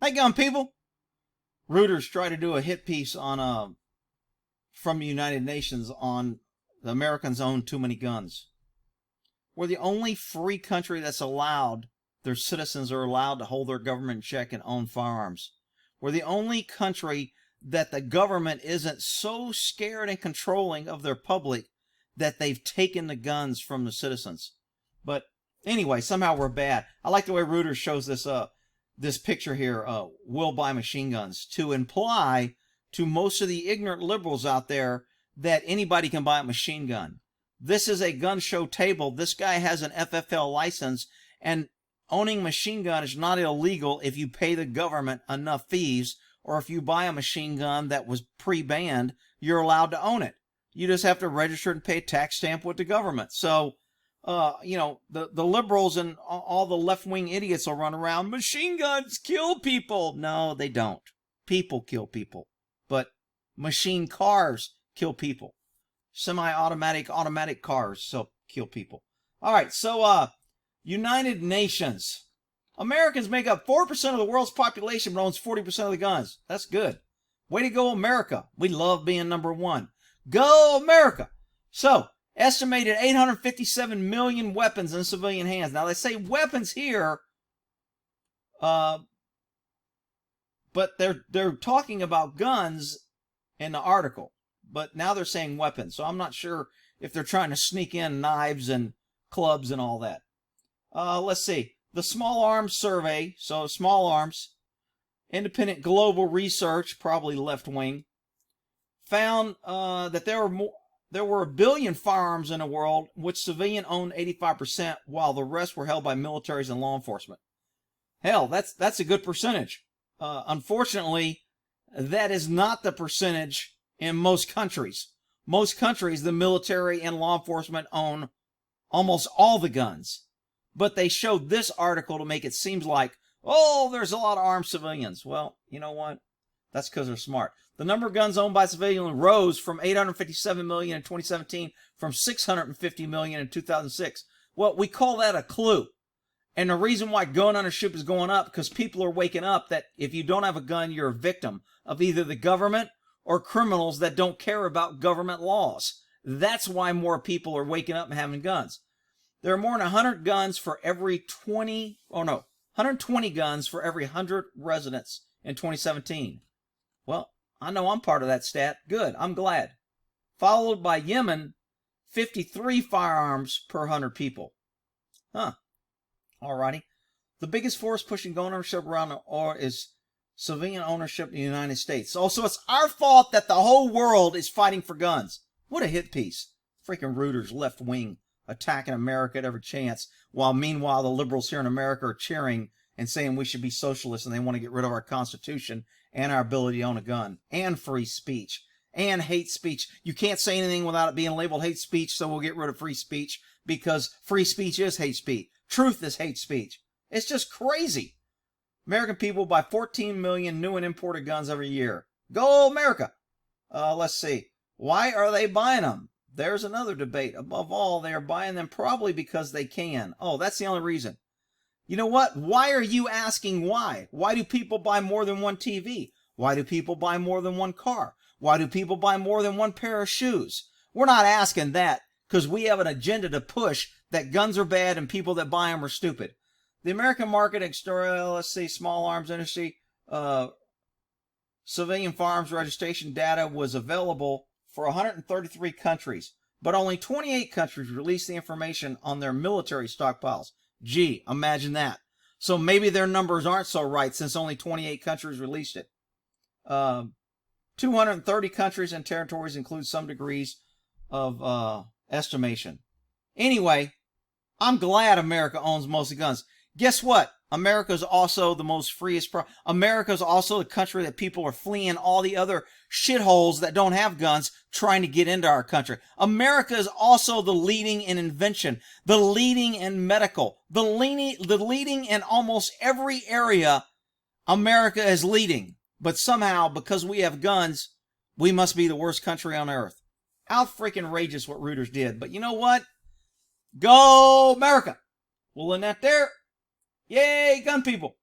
Hey, gun people. Reuters tried to do a hit piece on from the United Nations on the Americans own too many guns. We're the only free country that's allowed, their citizens are allowed to hold their government in check and own firearms. We're the only country that the government isn't so scared and controlling of their public that they've taken the guns from the citizens. But anyway, somehow we're bad. I like the way Reuters shows this picture here, will buy machine guns, to imply to most of the ignorant liberals out there that anybody can buy a machine gun. This is a gun show table. This guy has an FFL license, and owning a machine gun is not illegal if you pay the government enough fees, or if you buy a machine gun that was pre-banned, you're allowed to own it. You just have to register and pay a tax stamp with the government. So, the liberals and all the left-wing idiots will run around, machine guns kill people. No, they don't. People kill people. But machine cars kill people. Automatic cars kill people. All right, so United Nations. Americans make up 4% of the world's population, but owns 40% of the guns. That's good. Way to go, America. We love being number one. Go, America. So, estimated 857 million weapons in civilian hands. Now, they say weapons here, but they're talking about guns in the article. But now they're saying weapons. So I'm not sure if they're trying to sneak in knives and clubs and all that. Let's see. The Small Arms Survey, so small arms, independent global research, probably left-wing, found that there were 1 billion firearms in the world, which civilian owned 85%, while the rest were held by militaries and law enforcement. Hell, that's a good percentage. Unfortunately, that is not the percentage in most countries. Most countries, the military and law enforcement own almost all the guns. But they showed this article to make it seem like, oh, there's a lot of armed civilians. Well, you know what? That's because they're smart. The number of guns owned by civilians rose from 857 million in 2017 from 650 million in 2006. Well, we call that a clue. And the reason why gun ownership is going up, because people are waking up that if you don't have a gun, you're a victim of either the government or criminals that don't care about government laws. That's why more people are waking up and having guns. There are more than 120 guns for every 100 residents in 2017. Well, I know I'm part of that stat. Good, I'm glad. Followed by Yemen, 53 firearms per 100 people. Huh. Alrighty. The biggest force pushing gun ownership around is civilian ownership in the United States. Also, it's our fault that the whole world is fighting for guns. What a hit piece. Freaking Reuters, left wing, attacking America at every chance, while meanwhile the liberals here in America are cheering and saying we should be socialists and they want to get rid of our Constitution and our ability to own a gun, and free speech, and hate speech. You can't say anything without it being labeled hate speech, so we'll get rid of free speech, because free speech is hate speech. Truth is hate speech. It's just crazy. American people buy 14 million new and imported guns every year. Go America! Let's see. Why are they buying them? There's another debate. Above all, they are buying them probably because they can. Oh, that's the only reason. You know what? Why are you asking why? Why do people buy more than one TV? Why do people buy more than one car? Why do people buy more than one pair of shoes? We're not asking that because we have an agenda to push that guns are bad and people that buy them are stupid. The American market, let's see, small arms industry, civilian firearms registration data was available for 133 countries, but only 28 countries released the information on their military stockpiles. Gee, imagine that. So maybe their numbers aren't so right since only 28 countries released it. 230 countries and territories include some degrees of estimation. Anyway, I'm glad America owns most of the guns. Guess what? America's also the most freest. America's also the country that people are fleeing all the other shitholes that don't have guns trying to get into our country. America is also the leading in invention, the leading in medical, the leading in almost every area. America is leading. But somehow, because we have guns, we must be the worst country on earth. How freaking outrageous what Reuters did. But you know what? Go America! We'll end that there. Yay, gun people!